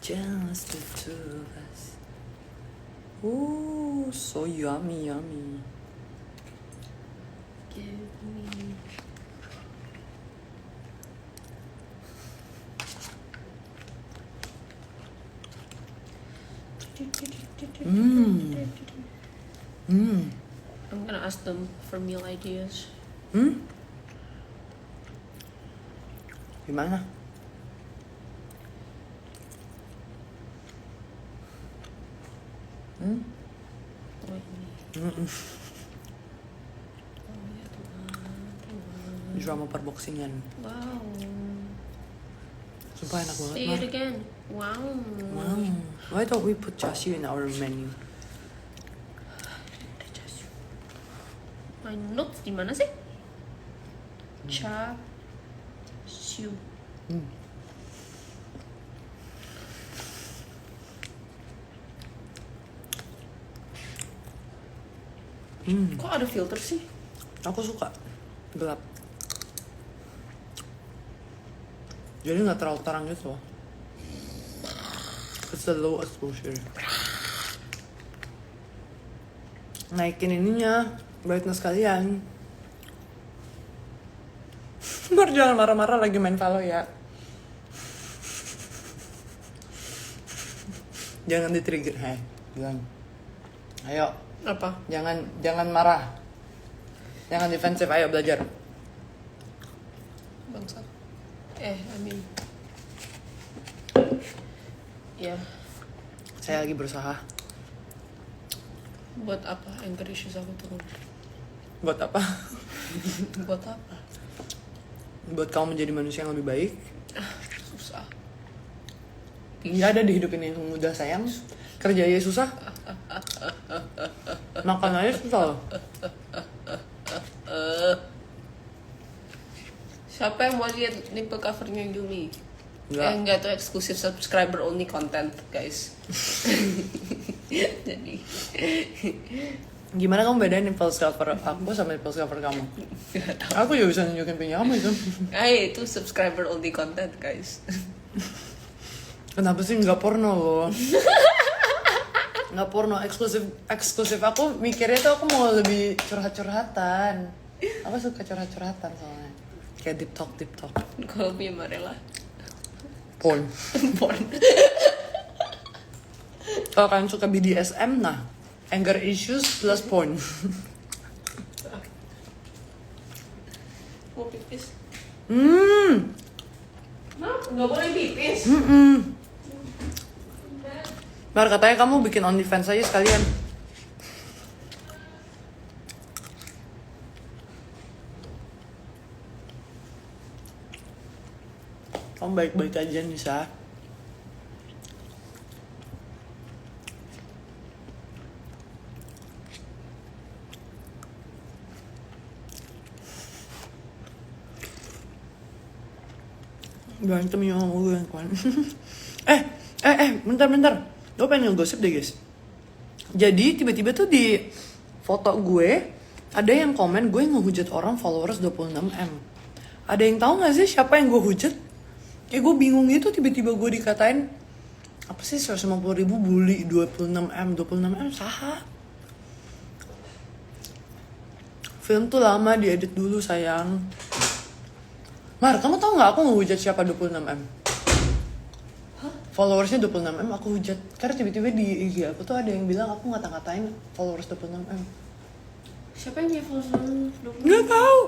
Just the two of us. Ooh, so yummy, yummy. Give me. Mmm. Mmm. I'm gonna ask them for meal ideas. Gimana? Oh ini. Mm-mm. Oh ya Tuhan. Drama perboxingan. Wow. Sumpah enak banget, Say Mar. it again. Wow. Wow. Why don't we put chassis in our menu? My notes di mana sih? Cha siu. Kok ada filter sih? Aku suka gelap. Jadi nggak terlalu terang gitu loh. It's a low exposure. Naikin ininya, brightness kalian. Mar jangan marah-marah lagi main Valo ya. Jangan di-trigger, hai. Bilang. Ayo, Apa? jangan marah. Jangan defensif, ayo belajar. Bangsa. I mean. Ya, Saya lagi berusaha. buat apa anger issues aku turun? Buat apa? Buat apa? Buat kamu menjadi manusia yang lebih baik. Susah. Nggak ada di hidup ini yang mudah, sayang. Kerja aja susah. Makan aja susah loh. Siapa yang mau lihat nipple covernya Yumi? Nggak. Enggak, tuh eksklusif subscriber only content, guys. Jadi Gimana kamu bedain nipple cover aku sama nipple cover kamu? Aku juga bisa nunjukin punya kamu itu. itu subscriber only content, guys. Kenapa sih nggak porno loh? Nggak porno, eksklusif aku mikirnya tuh aku mau lebih curhat-curhatan. Aku suka curhat-curhatan soalnya. Kayak deep talk. Kalau punya Marela, Porn. porn. Kalau kalian suka BDSM, nah anger issues plus porn. Mau pipis? Nah, Nggak boleh pipis. Mar katanya kamu bikin OnlyFans aja sekalian. Kamu baik-baik aja Nisa. Berantem ya sama gue yang kemarin. Bentar. Gue pengen ngegosip deh guys. Jadi tiba-tiba tuh di foto gue ada yang komen gue ngehujat orang followers 26M. Ada yang tahu nggak sih siapa yang gue hujat? Kayak gue bingung gitu, tiba-tiba gue dikatain apa sih 150.000 bully 26M saha. Film tuh lama diedit dulu sayang. Mar, kamu tau gak aku ngehujat siapa 26M? Followersnya 26M aku hujat. Karena tiba-tiba di IG aku tuh ada yang bilang aku ngata-ngatain followers 26M. Siapa yang dia follow 20? Gak tau.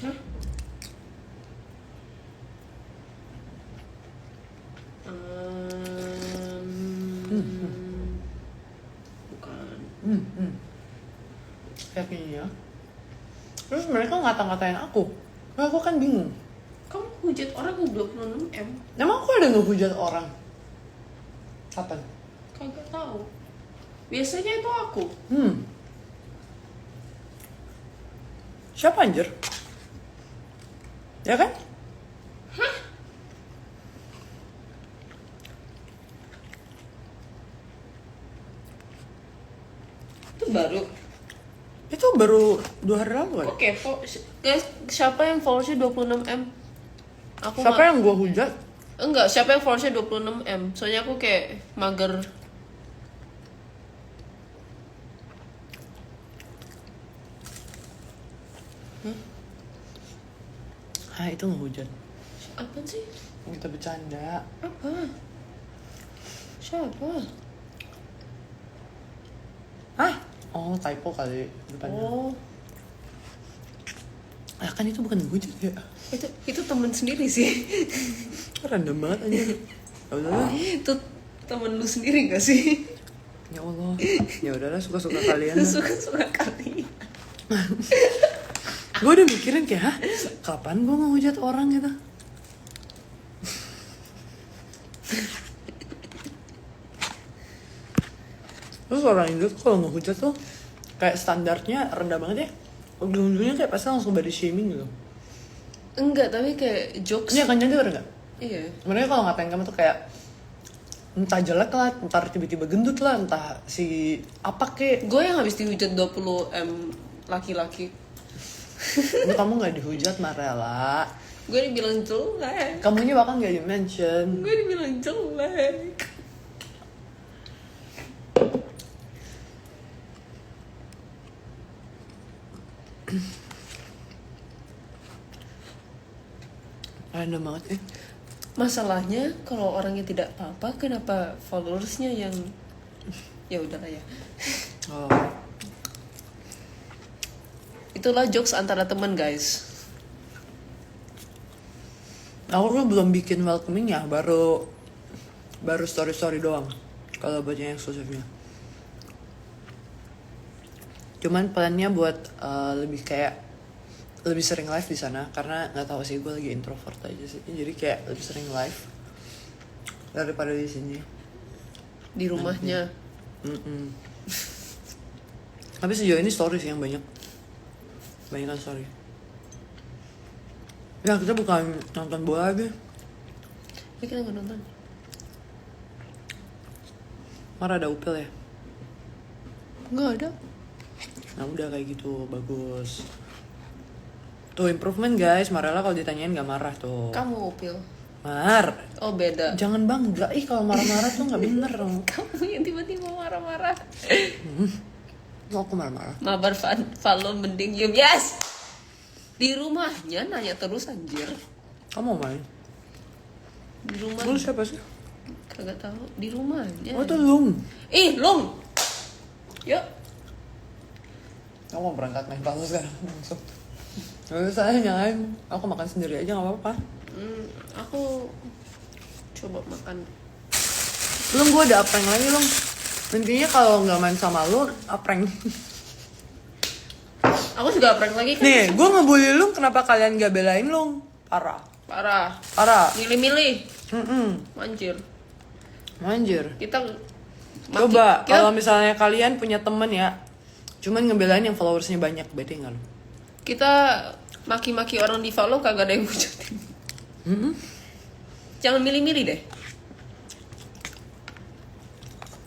Hah? Bukan. Kayaknya. Terus mereka ngata-ngatain aku. Nah, aku kan bingung. Kamu hujat orang yang 26M? Emang aku ada ngehujat orang? Kapan? Kagak tahu. Biasanya itu aku. Siapa anjir? Ya kan? Itu baru. Itu baru 2 hari lalu kan? Oke, guys, siapa yang followersnya 26M? Aku Siapa yang gue hujat? Enggak, siapa yang followersnya 26M? Soalnya aku kayak mager. Ah itu ngehujat. Apa sih? Kita bercanda. Apa? Siapa? Hah? Oh typo kali depannya. Oh, Ah kan itu bukan ngehujat ya. itu temen sendiri sih. Random banget aja. Ya udahlah. Itu temen lu sendiri gak sih? Ya Allah. Ya udahlah suka-suka kalian. lah. Suka-suka kali. Gue udah mikirin kayak, hah? Kapan gue ngehujat orang gitu? Terus orang Indo tuh kalau ngehujat tuh kayak standarnya rendah banget ya. Ujung-ujungnya kayak pasti langsung body shaming gitu. Enggak, tapi kayak jokes. Ini akan jadi nggak? Iya. Sebenarnya kalau ngatain kamu tuh kayak entah jelek lah, entar tiba-tiba gendut lah, entah si apa kek. Gue yang habis dihujat 20M laki-laki. Lu kamu nggak dihujat Marella. Gue dibilang jelek. Kamunya bahkan nggak di-mention. Gue dibilang jelek. Random banget Masalahnya kalau orangnya tidak apa-apa, kenapa followersnya yang ya udahlah ya. Oh. Itulah jokes antara teman, guys. Aku tuh belum bikin welcoming ya, baru story doang. Kalau buat yang eksklusifnya. Cuman plannya buat lebih sering live di sana karena nggak tahu sih, gue lagi introvert aja sih. Jadi kayak lebih sering live daripada di sini. Di rumahnya. Tapi sejauh ini story sih yang banyakan story. Ya kita bukan nonton bola aja. Ya kita nggak nonton. Marah ada upil ya. Nggak ada. Nah udah kayak gitu, bagus. Tuh improvement guys, Marella kalau ditanyain gak marah tuh. Kamu upil. Mar, Oh beda. jangan bangga, kalau marah-marah tuh gak bener dong. Kamu yang tiba-tiba marah-marah. Kok aku marah-marah? Mabar follow mending diem. Yes. Di rumahnya nanya terus anjir. Kamu mau main? Di rumah. Lu siapa sih? Kagak tahu. Di rumahnya. Oh itu Lung. Ih, Lung. Yuk. Kamu mau berangkat main palu sekarang langsung. Gak usah, jangan. Aku makan sendiri aja gak apa-apa. Aku coba makan. Lung, gue ada prank lagi Lung. Intinya kalau gak main sama lu, prank. Aku juga prank lagi kan. Nih, gue ngebully Lung, kenapa kalian gak belain Lung? Parah. Parah. Milih-milih. Manjir. Kita Coba, kalau misalnya kalian punya temen ya, cuman ngebelain yang followersnya banyak, bete gak lu? Kita maki-maki orang di follow kagak ada yang ngujatin. Jangan milih-milih deh.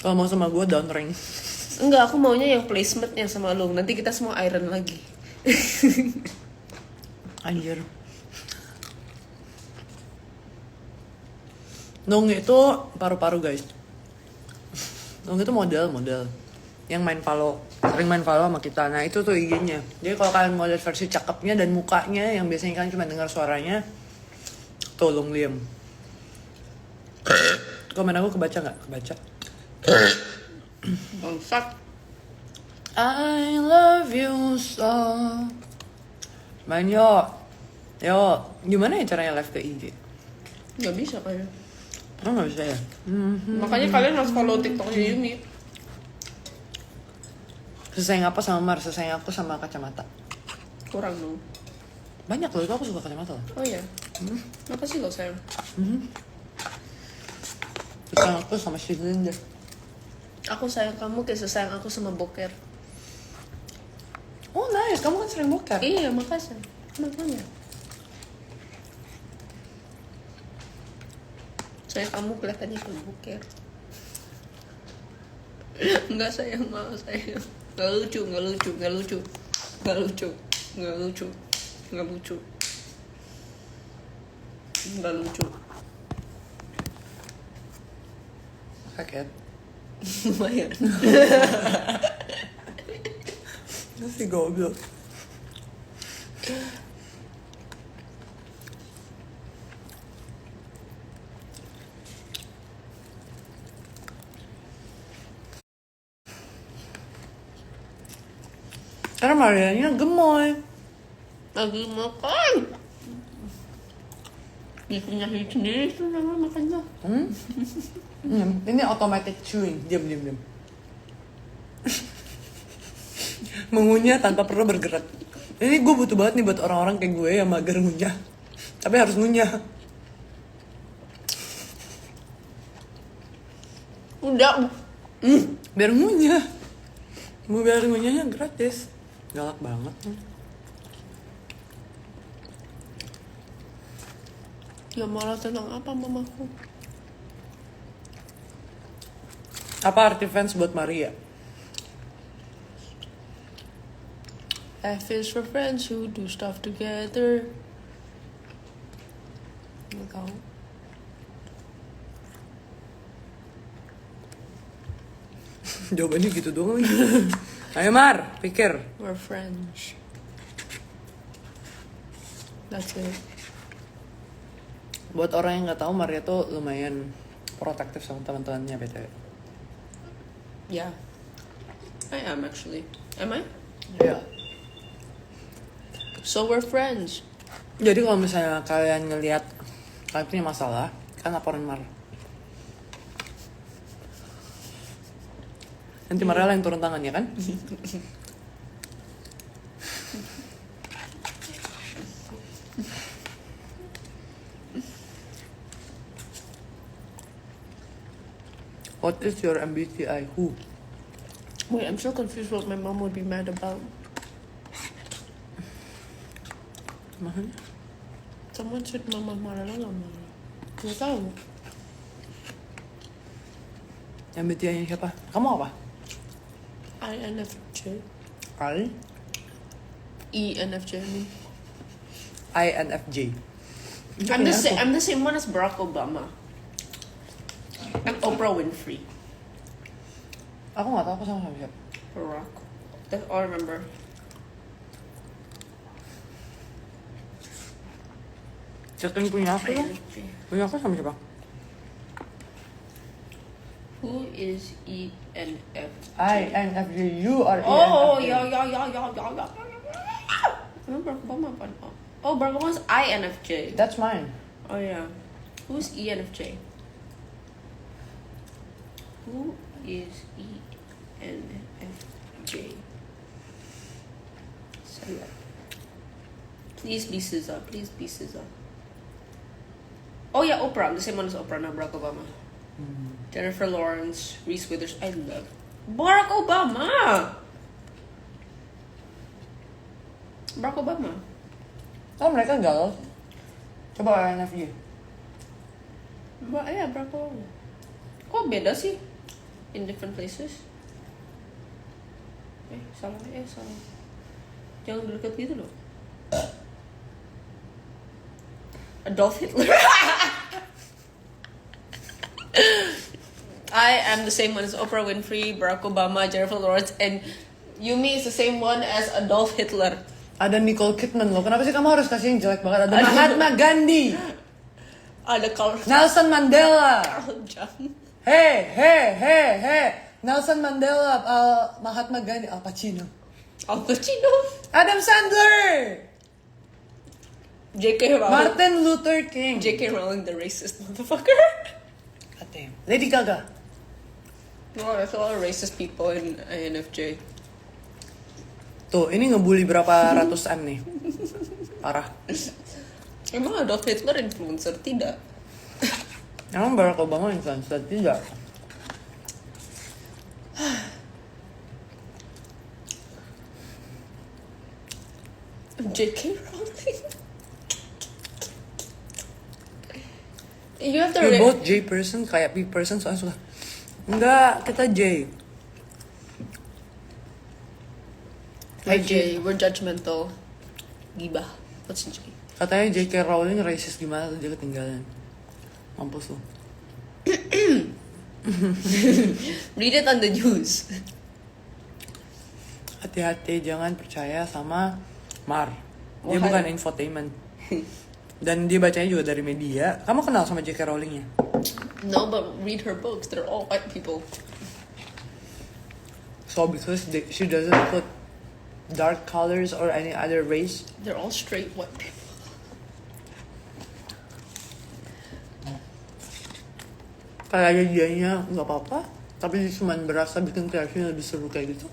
Kalau mau sama gue down rank. Enggak, aku maunya yang placementnya sama lu. Nanti kita semua iron lagi. Anjir. Nung itu paru-paru guys. Nung itu model yang sering main follow sama kita. Nah itu tuh IG-nya. Jadi kalau kalian mau lihat versi cakepnya dan mukanya yang biasanya kalian cuma dengar suaranya, tolong Liam. Komen aku kebaca nggak? Kebaca. Bangsat. I love you so. Main yo. Gimana ya caranya live ke IG? Gak bisa kayaknya. Oh nggak bisa ya? Makanya kalian harus follow TikToknya Yumi. Sesayang apa sama Mar? Sesayang aku sama kacamata. Kurang dong. Banyak loh, itu aku suka kacamata loh. Oh iya. Kenapa sih lo sayang? Sesayang aku sama Shizlin deh. Aku sayang kamu kayak sesayang aku sama boker. Oh nice, kamu kan sering boker. Iya, makasih. Makanya. Sayang kamu kelihatannya kayak boker. Enggak sayang, malah sayang. Gak lucu. Kaget. Lumayan. Itu sih goblok. Karena Marianya gemoy. Lagi makan. Dikunyahin sendiri tuh nama makannya. Ini automatic chewing. Diam. Mengunyah tanpa perlu bergerak. Ini gue butuh banget nih buat orang-orang kayak gue yang mager ngunyah. Tapi harus ngunyah. Udah. Biar ngunyah. Mau biar ngunyahnya gratis. Galak banget. Ya malah tentang apa mamaku? Apa arti fans buat Maria? F is for friends who do stuff together. Nggak tahu. Jawabannya gitu doang lagi. Ayo Mar, pikir. We're friends. That's it. Buat orang yang nggak tahu, Maria tuh lumayan protektif sama teman-temannya BTW. Yeah. I am actually. Am I? Iya. So we're friends. Jadi kalau misalnya kalian ngelihat kalian punya masalah, kan laporin Mar. Nanti Maria yang turun tangan ya kan? What is your MBTI? Who? Wait, I'm so confused what my mom would be mad about. Mahal? Someone said mama marah lah marah. Nggak tahu. MBTI-nya siapa? Kamu apa? INFJ. I? ENFJ. I mean. INFJ. I'm the same one as Barack Obama. And Oprah Winfrey. Aku nggak tahu aku sama siapa. Barack. That's all I remember. Cekin punya aku dong. INFJ. Punya aku sama siapa? Who is ENFJ? INFJ. You are Oh, ENFJ. yeah. Emang Barack Obama apa? Oh, Barack Obama's INFJ. That's mine. Oh, yeah. Who's ENFJ? Who is ENFJ? Select. Please be SZA. Please be SZA. Oh, yeah, Oprah. I'm the same one as Oprah, not Barack Obama. Jennifer Lawrence, Reese Witherspoon. I love Barack Obama. Barack Obama. Oh mereka galau. Coba INFJ. Ya, Barack Obama. Kok beda sih? In different places. Salah. Jangan deket gitu loh. Adolf Hitler. I am the same one as Oprah Winfrey, Barack Obama, Jennifer Lawrence, and Yumi is the same one as Adolf Hitler. Ada Nicole Kidman loh. Kenapa sih kamu harus kasih yang jelek banget? Ada Mahatma Gandhi. Ada Carl Nelson Mandela. John. Hey. Nelson Mandela, Mahatma Gandhi, Al Pacino. Al Pacino. Adam Sandler. J.K. Rowling. Martin Luther King. J.K. Rowling, the racist motherfucker. God damn. Lady Gaga. No, there's a lot of racist people in INFJ. Tuh, ini ngebully berapa ratus M nih. Parah. Emang Adolf Hitler influencer? Tidak. Emang Barack Obama influencer? Tidak. J.K. Rowling. You have to You're both J person, kayak B person soalnya suka. Enggak, kita J. We're J. We're judgmental. Gibah. What's J? Katanya J.K. Rowling racist gimana tuh dia ketinggalan. Mampus lu. Read it on the news. Hati-hati, jangan percaya sama Mar. Dia Why? bukan infotainment. Dan dia bacanya juga dari media. Kamu kenal sama J.K. Rowling ya? No, but read her books. They're all white people. So because she doesn't put dark colors or any other race. They're all straight white people. Kayak dianya nggak apa-apa, tapi dia cuma berasa bikin kreasinya lebih seru kayak gitu.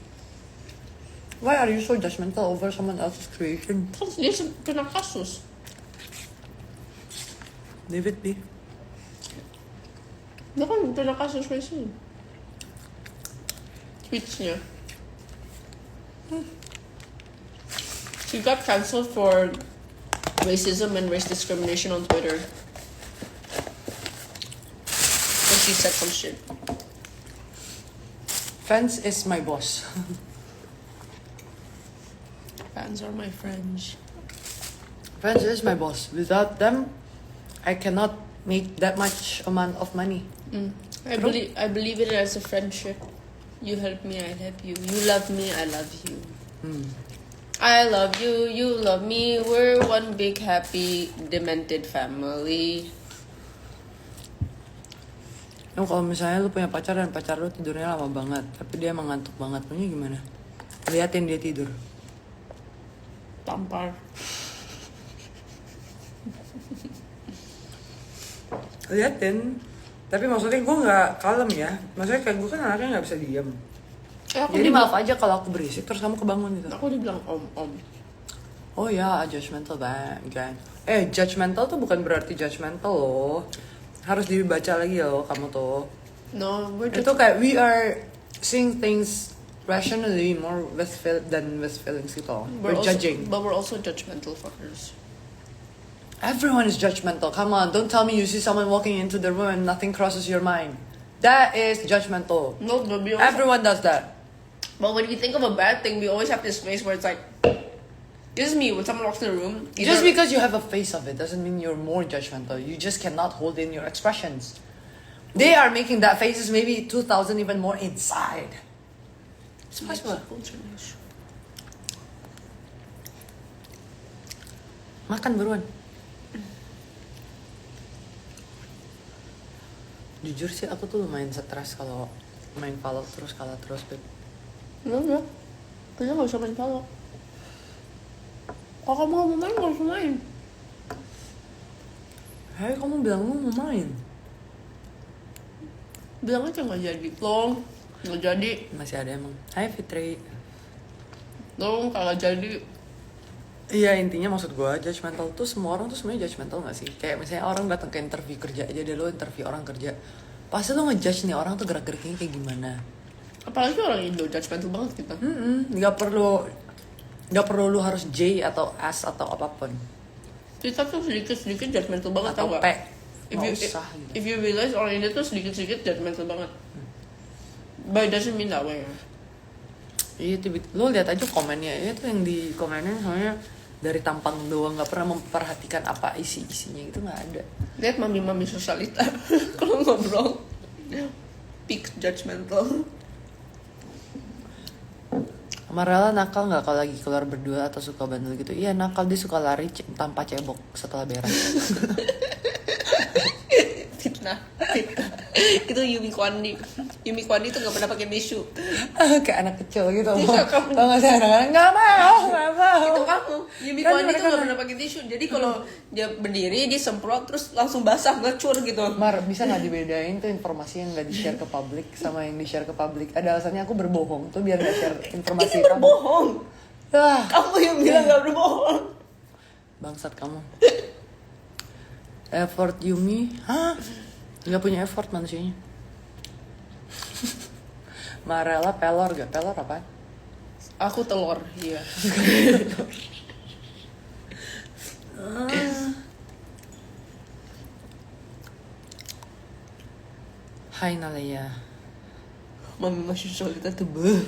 Why are you so judgmental over someone else's creation? Terus dia kena kasus. Leave it be. Dia kan kena kasus racism. Tweetsnya. She got cancelled for racism and race discrimination on Twitter. And she said some shit. Fans is my boss. Fans are my friends. Fans is my boss. Without them, I cannot make that much amount of money. I believe it as a friendship. You help me, I help you. You love me, I love you. I love you, you love me. We're one big happy demented family. Kalau misalnya lu punya pacar dan pacar lu tidurnya lama banget, tapi dia emang ngantuk banget, punya gimana? Liatin dia tidur. Tampar. Liatin. Tapi maksudnya gue nggak kalem ya. Maksudnya kayak gue kan anaknya nggak bisa diam. Jadi maaf aja kalau aku berisik terus kamu kebangun gitu. Aku dibilang om. Oh ya, judgmental banget. Judgmental tuh bukan berarti judgmental loh. Harus dibaca lagi loh kamu tuh. No, we're just... Itu kayak we are seeing things rationally more than with feelings gitu. We're also, judging. But we're also judgmental fuckers. Everyone is judgmental. Come on, don't tell me you see someone walking into the room and nothing crosses your mind. That is judgmental. No, but we also... Everyone does that. But when we think of a bad thing, we always have this face where it's like... This is me, when someone walks in the room... Just because you have a face of it doesn't mean you're more judgmental. You just cannot hold in your expressions. They are making that faces maybe 2,000 even more inside. Semua. Makan buruan. Jujur sih aku tuh lumayan stres kalau main Fallout terus kalah terus, Beb. No. Kita gak bisa main Fallout. Kalau kamu mau main, gak usah main. Hei, kamu bilang lu mau main. Bilang aja gak jadi. Long, gak jadi. Masih ada emang. Hai Fitri. Long, kagak jadi. Iya, intinya maksud gue judgmental tuh semua orang tuh sebenarnya judgmental gak sih? Kayak misalnya orang datang ke interview kerja aja deh, lo interview orang kerja. Pasti lo ngejudge nih orang tuh gerak-geriknya kayak gimana. Apalagi orang Indo, judgmental banget kita. Gak perlu lu harus J atau S atau apapun. Kita tuh sedikit-sedikit judgmental banget, Atau tau P. gak? Gitu. If you realize orang Indo tuh sedikit-sedikit judgmental banget. But it doesn't mean that way. Iya, lu lihat aja komennya. Itu yang di komennya soalnya dari tampang doang, gak pernah memperhatikan apa isi-isinya, itu gak ada. Lihat mami-mami sosialita kalau ngobrol. Peak judgmental. Marella nakal gak kalau lagi keluar berdua atau suka bandel gitu? Iya nakal, dia suka lari tanpa cebok setelah beres. Fitnah. Itu Yumi Kwandi. Yumi Kwandi tuh gak pernah pakai tisu. Kayak anak kecil gitu. Iya, kamu. Tau gak sih anak-anak gak mau. Itu kamu. Yumi Kan Kwandi mereka tuh gak pernah pakai tisu. Jadi kalau dia berdiri, dia semprot terus langsung basah, ngecur gitu. Mar, bisa gak dibedain tuh informasi yang gak di-share ke publik sama yang di-share ke publik? Ada alasannya aku berbohong tuh biar gak share informasi Ini kamu. berbohong. Ah, Kamu yang bilang gak berbohong. bangsat kamu. Effort Yumi? Hah? Gak punya effort manusianya. Marella pelor gak? Pelor apa? Aku telur, iya. Hai Nalaya. Mami masih solita tuh beuh.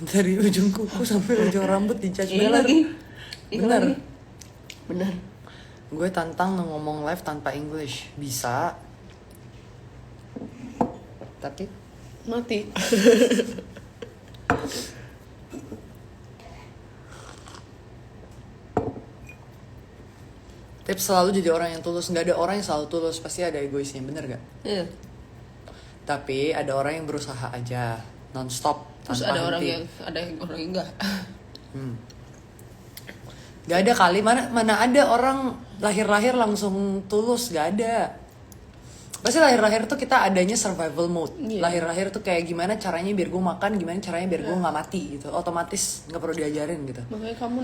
Dari ujung kuku sampai ujung rambut dijudge Ini lagi. Ini Bener. lagi. Bener. Gue tantang ngomong live tanpa English. Bisa. Tapi mati. tips selalu jadi orang yang tulus. Nggak ada orang yang selalu tulus, pasti ada egoisnya, bener gak? Iya. Tapi ada orang yang berusaha aja non-stop Terus tanpa ada orang henti. yang enggak. Gak ada kali, mana ada orang lahir-lahir langsung tulus, gak ada. Pasti lahir-lahir tuh kita adanya survival mode. Iya. Lahir-lahir tuh kayak gimana caranya biar gue makan, gimana caranya biar gue nggak mati gitu. Otomatis nggak perlu diajarin gitu. Makanya kamu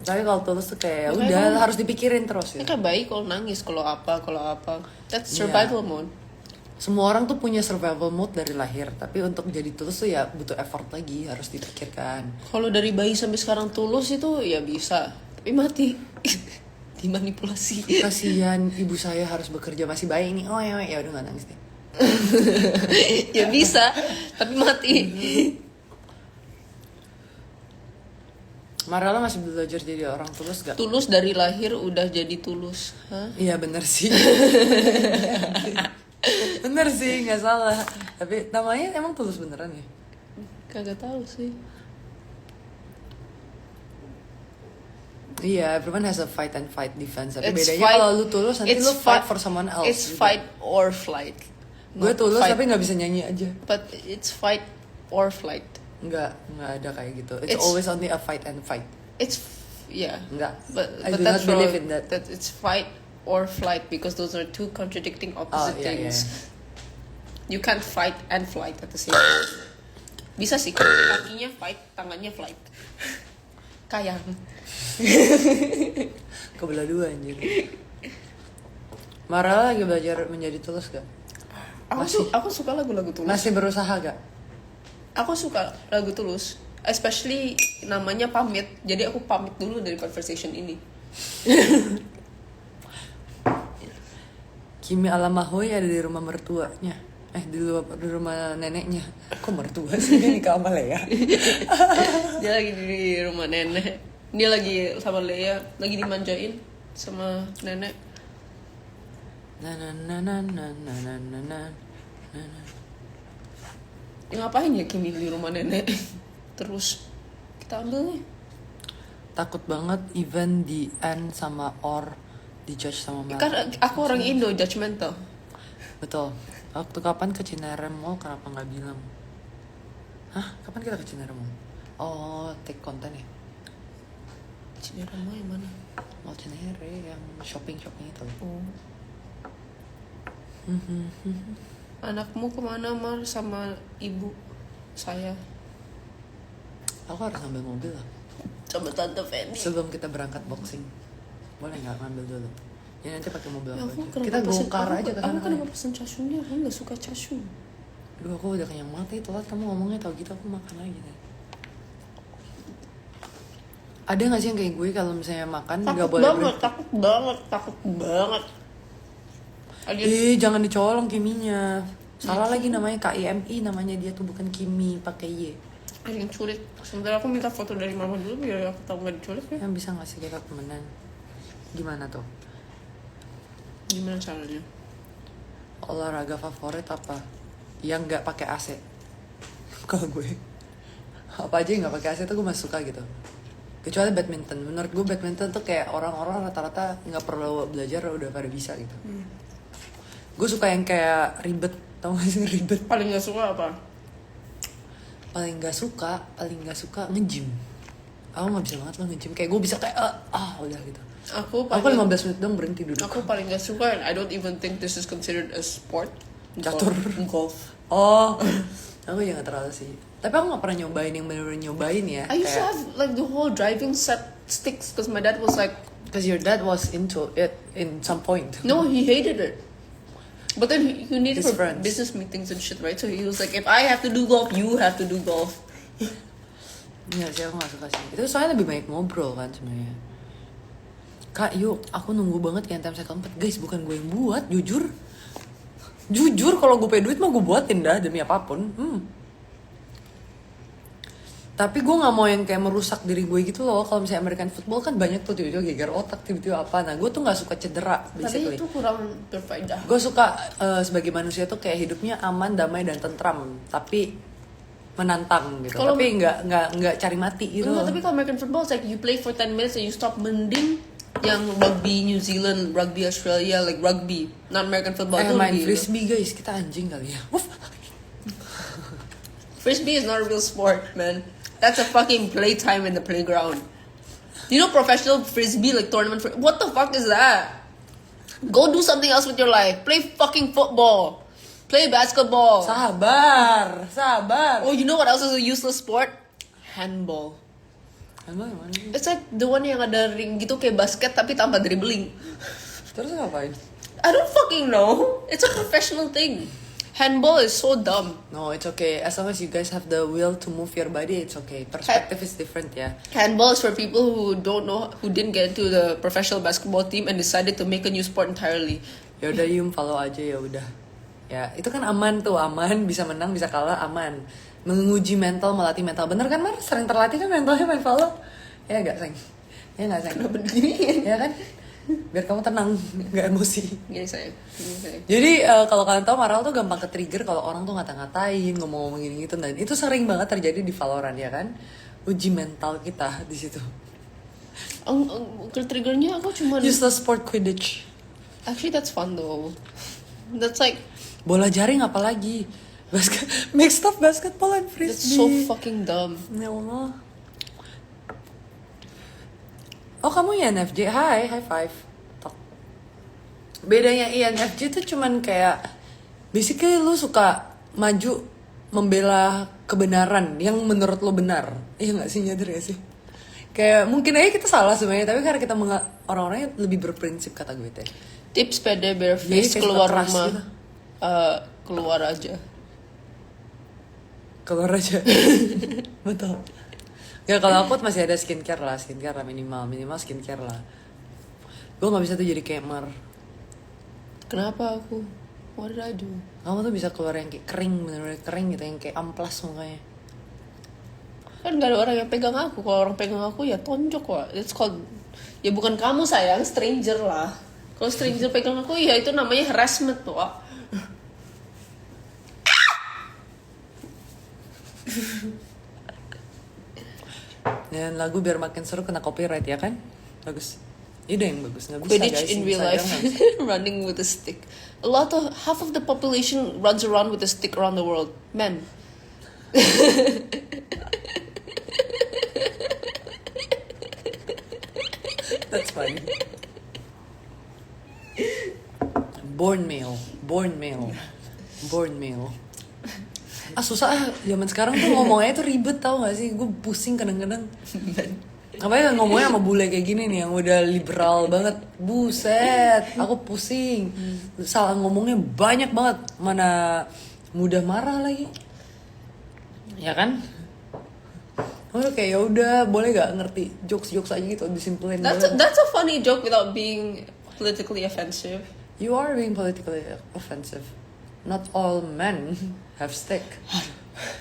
Tapi kalau tulus tuh kayak Makanya udah kamu- harus dipikirin terus ya. kan baik kalau nangis, kalau apa. That's survival mode. Semua orang tuh punya survival mode dari lahir, tapi untuk jadi tulus tuh ya butuh effort lagi, harus dipikirkan. Kalau dari bayi sampai sekarang tulus itu ya bisa, tapi mati. Dimanipulasi. Kasihan ibu saya harus bekerja masih bayi nih. Oh ya udah nggak nangis deh. Ya bisa, tapi mati. Marala masih belajar jadi orang tulus gak? Tulus dari lahir udah jadi tulus. Hah? Iya bener sih. Bener sih, nggak salah. Tapi namanya emang tulus beneran ya? Kagak tahu sih. Iya, everyone has a fight and fight defense. Tapi It's bedanya fight- kalau lu tulus nanti it's lu fight for someone else. It's gitu. fight or flight. Gue Not tulus fight, tapi nggak bisa nyanyi aja. but it's fight or flight. Nggak ada kayak gitu. It's It's- always only a fight and fight. Yeah. Nggak. But I do that's not believe wrong. in that. That it's fight or flight because those are two contradicting opposite iya, things. iya. You can't fight and flight at the same time. Bisa sih, kakinya fight, tangannya flight. Kayang. Kebelah dua anjir. Marala lagi belajar menjadi tulus gak? Aku suka lagu-lagu tulus. Masih berusaha gak? Aku suka lagu tulus, especially namanya pamit. Jadi aku pamit dulu dari conversation ini. Kimi Alamahoy ada di rumah mertuanya. Di rumah neneknya. Kok mertua sih? Dia nikah sama Lea. Dia lagi di rumah nenek. Dia lagi sama Lea, lagi dimanjain sama nenek. Na na na na na na na na na na. Ngapain ya Kimi di rumah nenek? Terus kita ambil nih. Takut banget even di end sama or dijudge sama Mel. Karena aku orang Indo, judgmental. Betul. Waktu kapan ke Cinere Mall kenapa nggak bilang? Hah? Kapan kita ke Cinere Mall? Oh, take konten ya? Cinere Mall yang mana? Mall Cinere yang shopping itu. Oh. Anakmu kemana Mar sama ibu saya? Aku harus ngambil mobil lah. Sama Tante Feni. Sebelum kita berangkat boxing. Boleh nggak ngambil dulu? Ya nanti pakai mobil Ya, aku aja. Kita bongkar aja ke Aku sana. kenapa pesen chashunya? Aku nggak suka chashu. Aduh, aku udah kenyang banget telat kamu ngomongnya tau gitu aku makan lagi deh. Ada nggak sih yang kayak gue kalau misalnya makan nggak Takut boleh banget, takut banget. Ih, jangan dicolong Kiminya. Salah lagi namanya KIMI, namanya dia tuh bukan Kimi pakai Y. Ada yang culik. Sebentar aku minta foto dari mama dulu biar aku tahu nggak diculik ya. Yang bisa ngasih kita temenan. Gimana tuh? Gimana caranya? Olahraga favorit apa? Yang nggak pakai AC. Kalau gue, apa aja yang nggak pakai AC tuh gue masih suka gitu. Kecuali badminton. Menurut gue badminton tuh kayak orang-orang rata-rata nggak perlu belajar udah pada bisa gitu. Gue suka yang kayak ribet, tau gak sih ribet? Paling nggak suka apa? Paling nggak suka nge-gym. Aku nggak bisa banget loh nge-gym. Kayak gue bisa kayak udah gitu. Aku 15 menit dong berhenti duduk. Aku paling gak suka, and I don't even think this is considered a sport. Catur. Golf. Oh, aku ya gak terlalu sih. Tapi aku gak pernah nyobain yang bener-bener nyobain ya. I used to have like the whole driving set sticks because my dad was like, Because your dad was into it in some point. no, he hated it. But then he needed His for friends. business meetings and shit, right? So he was like, if I have to do golf, you have to do golf. Iya sih, aku gak suka sih. Itu soalnya lebih banyak ngobrol kan sebenarnya. Kak, yuk, aku nunggu banget yang time saya keempat. Guys, bukan gue yang buat, jujur. Jujur, kalau gue punya duit mah gue buatin dah, demi apapun. Tapi gue nggak mau yang kayak merusak diri gue gitu loh. Kalau misalnya American football kan banyak tuh tiba-tiba gegar otak, tiba-tiba apa. Nah gue tuh nggak suka cedera basically. Tapi itu kurang berfaedah. Gue suka sebagai manusia tuh kayak hidupnya aman, damai dan tentram, tapi menantang gitu. Kalau- Tapi nggak cari mati gitu. Enggak, tapi kalau American football it's like you play for 10 minutes and you stop. Mending yang rugby New Zealand, rugby Australia, like rugby, not American football. Itu main lebih- frisbee guys, kita anjing kali ya. Wuf. Frisbee is not a real sport, man. That's a fucking playtime in the playground. You know, professional frisbee like tournament. What the fuck is that? Go do something else with your life. Play fucking football. Play basketball. Sabar. Oh, you know what else is a useless sport? Handball. Emang yang mana? It's like the one yang ada ring gitu kayak basket tapi tanpa dribbling. Terus ngapain? I don't fucking know. It's a professional thing. Handball is so dumb. No, it's okay. As long as you guys have the will to move your body, it's okay. Perspective is different ya. Handball is for people who don't know, who didn't get into the professional basketball team and decided to make a new sport entirely. Ya udah Yum, follow aja ya udah. Ya itu kan aman tuh, aman, bisa menang bisa kalah, aman. Menguji mental, melatih mental. Bener kan Mar? Sering terlatih kan mentalnya main follow? Ya gak Seng? Ya gak Seng? Kenapa begini? Ya kan? Biar kamu tenang, gak emosi. Gini saya. Jadi kalau kalian tahu Maral tuh gampang ke trigger kalau orang tuh ngata-ngatain, ngomong-ngomong gini gitu, dan itu sering banget terjadi di Valorant ya kan? Uji mental kita di situ. Triggernya aku cuma. Useless sport Quidditch. Actually that's fun though. That's like Bola jaring apalagi? Mixed up basketball and frisbee. that's so fucking dumb. Ya Allah. Oh kamu INFJ, hi, high five. Tok. Bedanya INFJ tuh cuman kayak basically lu suka maju membela kebenaran yang menurut lo benar. Iya nggak sih, nyadar gak sih? Kayak mungkin aja kita salah sebenarnya, tapi karena kita orang-orangnya lebih berprinsip kata gue teh. Tips pede bare Jadi face kayak keluar keras rumah. gitu. Keluar aja. Keluar aja. Betul. Ya kalau aku masih ada skincare lah minimal skincare lah. Gue nggak bisa tuh jadi kayak Mar. Kenapa aku? What did I do? Kamu tuh bisa keluar yang kayak kering, bener-bener kering gitu, yang kayak amplas mukanya. Kan gak ada orang yang pegang aku. Kalau orang pegang aku ya tonjok wah. It's called. Ya bukan kamu sayang, stranger lah. Kalau stranger pegang aku ya itu namanya harassment tuh. Dan lagu biar makin seru kena copyright ya kan? Bagus. Ide yang bagus, nggak bisa Quidditch guys. in real life, running with a stick. Half of the population runs around with a stick around the world. Men. That's funny. Born male. Ah susah ah, zaman sekarang tuh ngomongnya tuh ribet tau gak sih? Gue pusing kadang-kadang. Apalagi ngomongnya sama bule kayak gini nih yang udah liberal banget. Buset, aku pusing. Salah ngomongnya banyak banget. Mana mudah marah lagi. Ya kan? Udah kayak ya udah boleh gak ngerti jokes aja gitu disimpulin. That's a funny joke without being politically offensive. You are being politically offensive. Not all men have stick.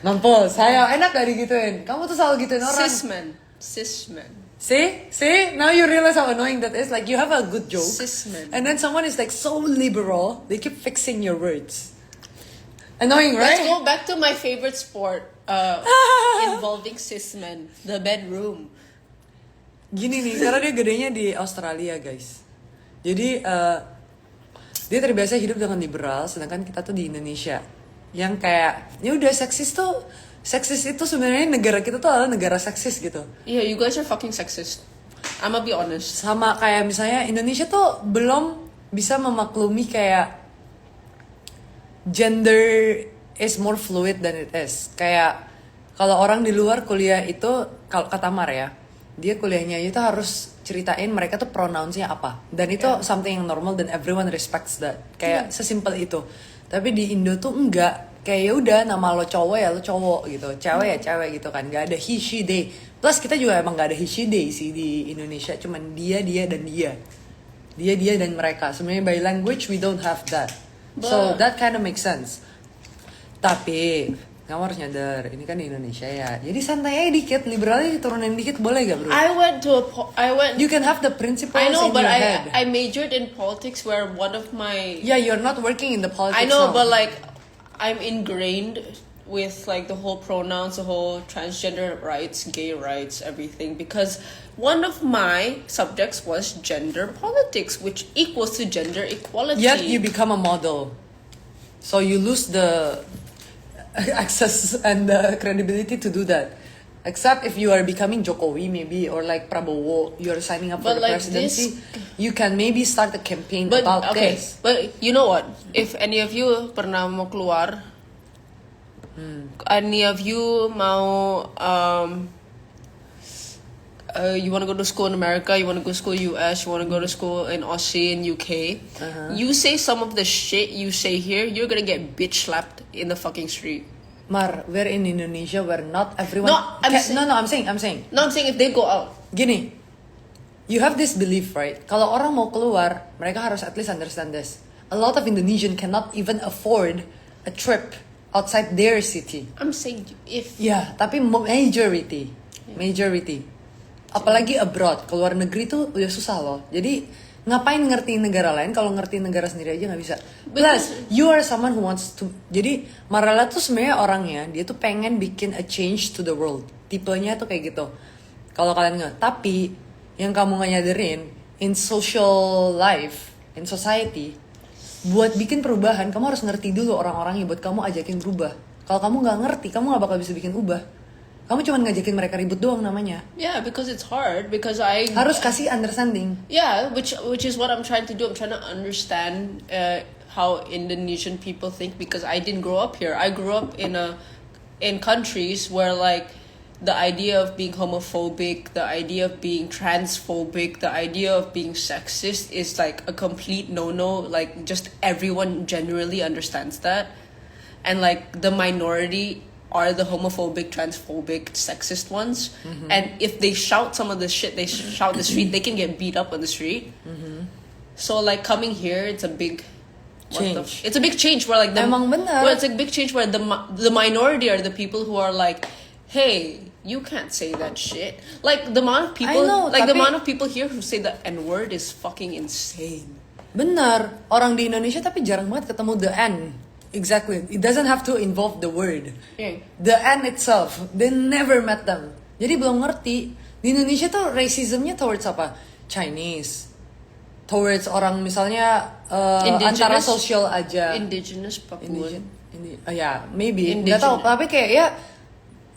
Nampol, saya enak gak digituin. Kamu tuh selalu gituin orang. Cis men. See? Now you realize how annoying that is. Like you have a good joke. Cis men. And then someone is like so liberal, they keep fixing your words. Annoying, Let's right? go back to my favorite sport involving cis men, the bedroom. Gini nih, karena dia gedenya di Australia, guys. Jadi dia terbiasa hidup dengan liberal, sedangkan kita tuh di Indonesia yang kayak ya udah seksis itu sebenarnya negara kita tuh adalah negara seksis gitu. Yeah, you guys are fucking sexist. I'ma be honest. Sama kayak misalnya Indonesia tuh belum bisa memaklumi kayak gender is more fluid than it is. Kayak kalau orang di luar kuliah itu, kalau kata Mar ya, dia kuliahnya itu harus ceritain mereka tuh pronounce-nya apa. Dan itu something yang normal dan everyone respects that. Kayak sesimpel itu. Tapi di Indo tuh enggak. Kayak ya udah nama lo cowok ya lo cowok gitu. Cewek ya cewek gitu kan. Gak ada he, she, they. Plus kita juga emang gak ada he, she, they sih di Indonesia. Cuman dia, dan dia. Dia dan mereka. Sebenarnya by language we don't have that. So that kind of makes sense. Tapi Kamu harus nyadar, ini kan di Indonesia ya. Jadi santai aja dikit, liberalnya diturunin dikit boleh gak bro? You can have the principles I know, in but your head. I majored in politics where one of my... Yeah, you're not working in the politics I know, now. but like, I'm ingrained with like the whole pronouns, the whole transgender rights, gay rights, everything, because one of my subjects was gender politics, which equals to gender equality. Yet you become a model. So you lose the access and the credibility to do that. Except if you are becoming Jokowi maybe, or like Prabowo, you're signing up for But the like presidency, this- you can maybe start a campaign But about okay, this. but you know what? If any of you pernah mau keluar, any of you mau you want to go to school in America, you want to go to school US, you want to go to school in Aussie and UK, you say some of the shit you say here, you're gonna get bitch slapped in the fucking street. Mar, we're in Indonesia where not everyone. No, I'm saying- I'm saying. No, I'm saying if they go out. Gini, you have this belief, right? Kalau orang mau keluar, mereka harus at least understand this. A lot of Indonesian cannot even afford a trip outside their city. I'm saying if Ya, tapi majority. Apalagi abroad, keluar negeri tuh udah susah loh. Jadi ngapain ngertiin negara lain kalau ngertiin negara sendiri aja nggak bisa. Plus, you are someone who wants to. Jadi Marala tuh sebenarnya orangnya dia tuh pengen bikin a change to the world. Tipenya tuh kayak gitu. Kalau kalian nggak, tapi yang kamu nggak nyadarin in social life, in society, buat bikin perubahan kamu harus ngerti dulu orang-orangnya buat kamu ajakin berubah. Kalau kamu nggak ngerti, kamu nggak bakal bisa bikin ubah. Kamu cuma ngajakin mereka ribut doang namanya. yeah, because it's hard because I Harus kasih understanding. Yeah, which is what I'm trying to do. I'm trying to understand how Indonesian people think because I didn't grow up here. I grew up in countries where like the idea of being homophobic, the idea of being transphobic, the idea of being sexist is like a complete no-no. Like just everyone generally understands that, and like the minority are the homophobic, transphobic, sexist ones. And if they shout some of the shit they shout in the street, they can get beat up on the street. So like coming here, it's a big Change. it's a big change where like Emang benar. well, it's a big change where the minority are the people who are like, hey, you can't say that shit. Like the amount of people, I know, like the tapi- amount of people here who say the N word is fucking insane. Benar, orang di Indonesia tapi jarang banget ketemu the N. Exactly, it doesn't have to involve the word. Yeah. The N itself, they never met them. Jadi belum ngerti. Di Indonesia tuh racismnya towards apa? Chinese. Towards orang misalnya antara sosial aja. Indigenous Papuan. Ya, maybe. Nggak tahu, tapi kayak ya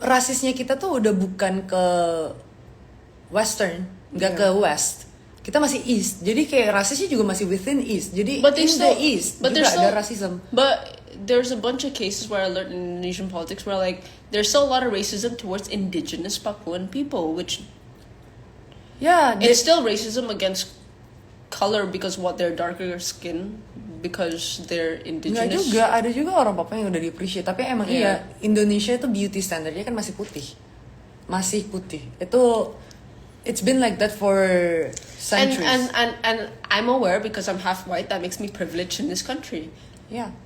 rasisnya kita tuh udah bukan ke Western, nggak ke West. Kita masih East, jadi kayak rasisnya juga masih within East. Jadi But in there's the still- East but juga there's ada still- racism. But there's a bunch of cases where I learned in Indonesian politics where like there's still a lot of racism towards indigenous Papuan people, which Ya, it's still racism against color because what they're darker skin because they're nggak indigenous. juga, ada juga orang Papua yang udah di-appreciate. Tapi emang Yeah. iya, Indonesia itu beauty standardnya kan masih putih. Masih putih. Itu, it's been like that for centuries. And I'm aware because I'm half white that makes me privileged in this country. Ya.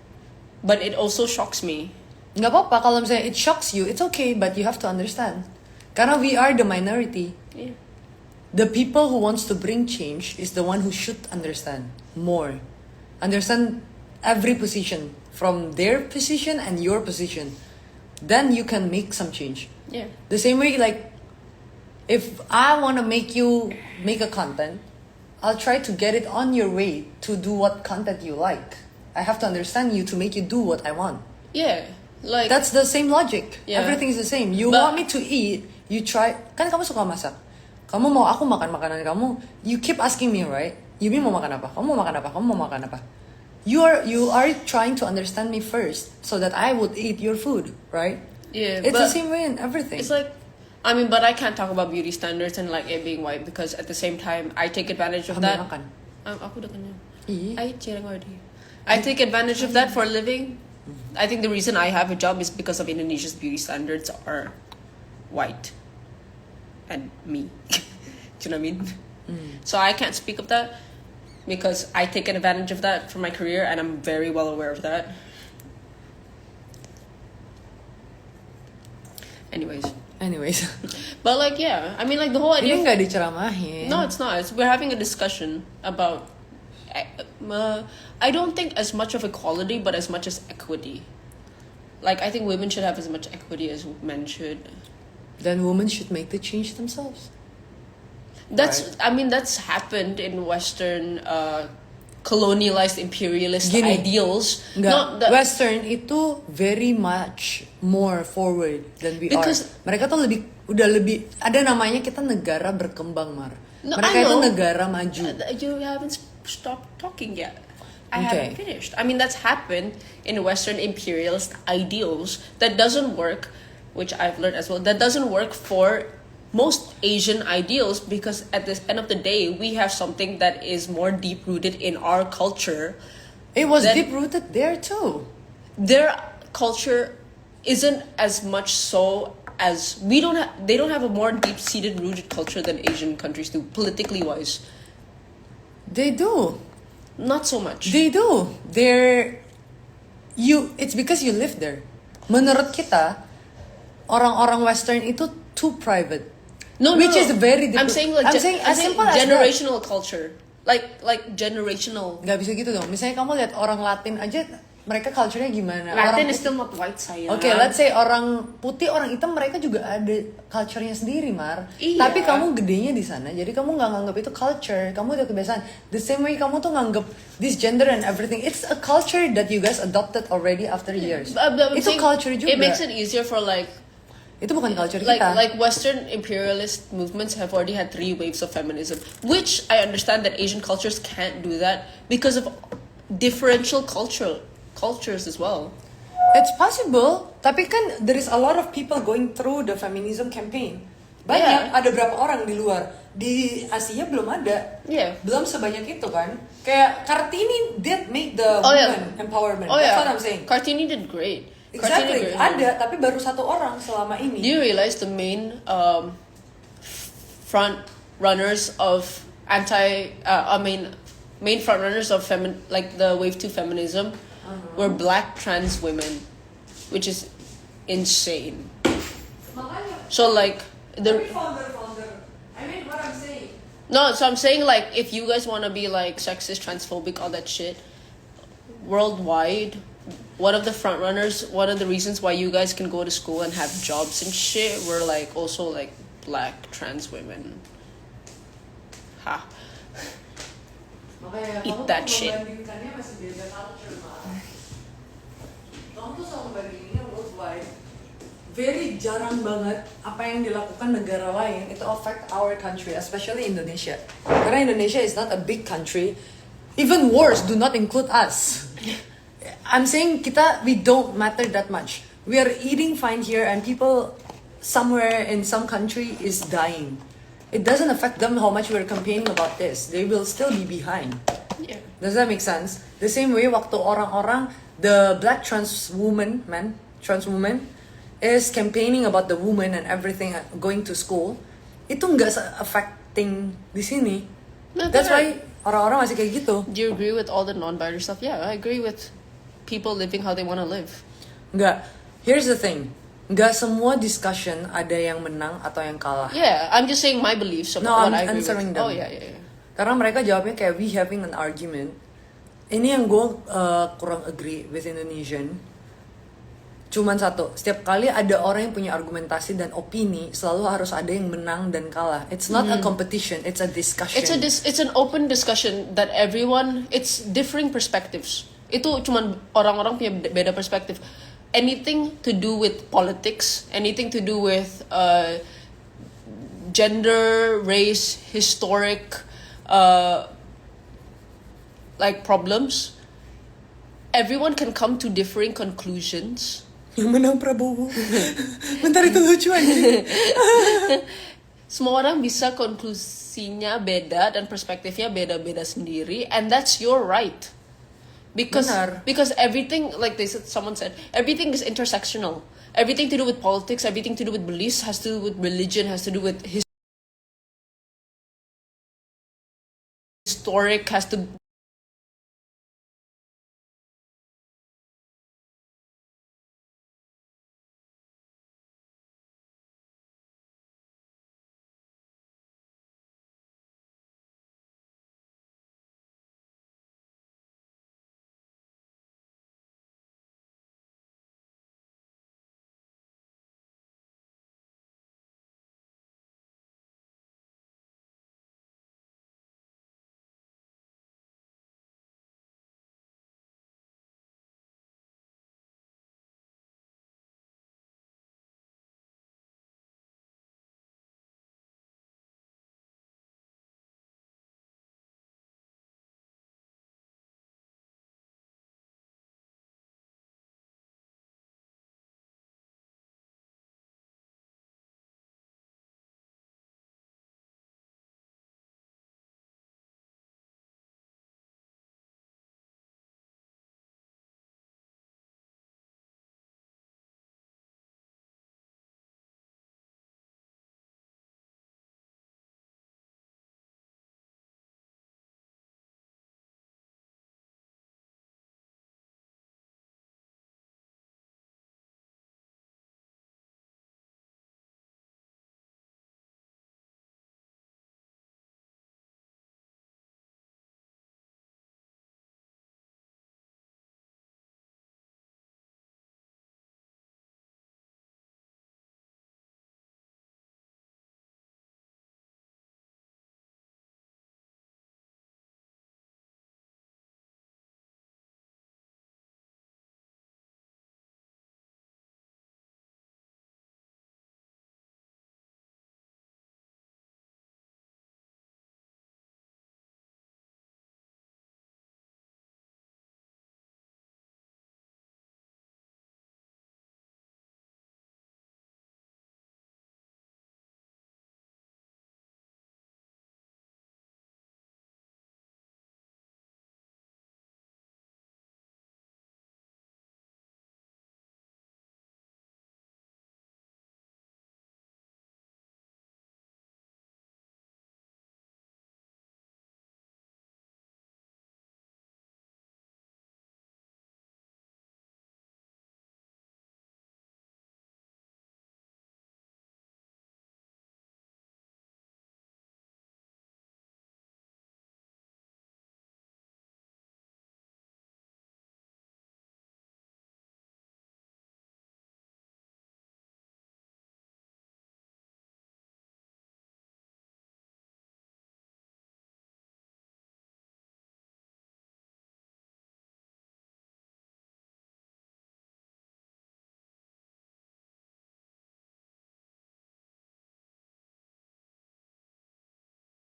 But it also shocks me. Nggak apa-apa kalau misalnya it shocks you, it's okay, but you have to understand. Karena we are the minority. Yeah. The people who wants to bring change is the one who should understand more. Understand every position from their position and your position. Then you can make some change. Yeah. The same way, like, if I want to make you make a content, I'll try to get it on your way to do what content you like. I have to understand you to make you do what I want. Yeah. Like That's the same logic. Yeah. Everything is the same. You But- want me to eat, you try. Kan kamu suka masak. Kamu mau aku makan makanan kamu. You keep asking me, right? Yumi mau makan apa? Kamu mau makan apa? Kamu mau makan apa? You are trying to understand me first, so that I would eat your food, right? yeah, It's but the same way in everything. it's like I mean, but I can't talk about beauty standards and like it being white because at the same time I take advantage of Ambil that. makan. Aku udah kenyang. Iya. I cireng already. I take advantage of that for a living. I think the reason I have a job is because of Indonesia's beauty standards are white and me. Do you know what I mean? So I can't speak of that because I take advantage of that for my career and I'm very well aware of that. Anyways. But like, yeah, I mean, like the whole idea. Ini nggak diceramahin. No, it's not. We're having a discussion about. I don't think as much of equality, but as much as equity. Like, I think women should have as much equity as men should. Then women should make the change themselves. That's. Right. I mean, that's happened in Western. Colonialized imperialist ideals. Western itu very much more forward than we are. Mereka tuh udah lebih ada namanya kita negara berkembang, Mar. Mereka itu negara maju. You haven't stopped talking yet. I haven't finished. I mean, that's happened in Western imperialist ideals that doesn't work, which I've learned as well. That doesn't work for most Asian ideals, because at the end of the day, we have something that is more deep-rooted in our culture. It was deep-rooted there too. Their culture isn't as much so as they don't have a more deep-seated rooted culture than Asian countries do, politically wise. They do. Not so much. They do. It's because you live there. Menurut kita, orang-orang Western itu too private. Which is very different. I'm saying as simple as generational culture. Like generational. Gak bisa gitu dong. Misalnya kamu lihat orang Latin aja, mereka culture-nya gimana? Latin is still not white, sayang. Okay, let's say orang putih, orang hitam, mereka juga ada culture-nya sendiri, Mar. Iya. Tapi kamu gedenya di sana, jadi kamu nggak nganggap itu culture. Kamu udah kebiasaan. The same way kamu tuh nganggap this gender and everything. It's a culture that you guys adopted already after years. Itu culture juga. It makes it easier for like. Itu bukan culture kita. Like Western imperialist movements have already had 3 waves of feminism, which I understand that Asian cultures can't do that because of differential cultures as well. It's possible, tapi kan there is a lot of people going through the feminism campaign. Banyak, ada berapa orang di luar. Di Asia belum ada. Belum sebanyak itu kan. Kayak Kartini did make the women empowerment. That's what I'm saying. Kartini did great. Exactly, ada, tapi baru 1 orang selama ini. Do you realize the main front runners of main front runners of like the wave 2 feminism were black trans women, which is insane. So like founder. I mean, what I'm saying. No, so I'm saying like if you guys want to be like sexist, transphobic, all that shit, worldwide. One of the front runners, one of the reasons why you guys can go to school and have jobs and shit were like also like black trans women. Ha. Eat that shit. Kamu tuh selalu bandinginnya worldwide. Very jarang banget apa yang dilakukan negara lain itu affect our country, especially Indonesia. Karena Indonesia is not a big country. Even wars do not include us. I'm saying we don't matter that much. We are eating fine here and people somewhere in some country is dying. It doesn't affect them how much we're campaigning about this. They will still be behind. Yeah. Does that make sense? The same way waktu orang-orang, the black trans woman is campaigning about the woman and everything going to school, itu nggak affecting di sini. That's why orang-orang masih kayak gitu. Do you agree with all the non-binary stuff? Yeah, I agree with people living how they want to live. Nggak. Here's the thing. Nggak semua discussion ada yang menang atau yang kalah. Yeah, I'm just saying my beliefs about what I agree with. Them. Oh yeah. Karena mereka jawabnya kayak we having an argument. Ini yang gue kurang agree with Indonesian. Cuman satu, setiap kali ada orang yang punya argumentasi dan opini, selalu harus ada yang menang dan kalah. It's not a competition, it's a discussion. It's an open discussion that everyone, it's differing perspectives. Itu cuman orang-orang punya beda perspektif. Anything to do with politics, anything to do with gender, race, historic like problems, everyone can come to differing conclusions. Yang menang Prabowo. Bentar, itu lucu aja. Semua orang bisa konklusinya beda dan perspektifnya beda-beda sendiri, and that's your right. Because everything, like someone said, everything is intersectional. Everything to do with politics, everything to do with beliefs, has to do with religion, has to do with historic, has to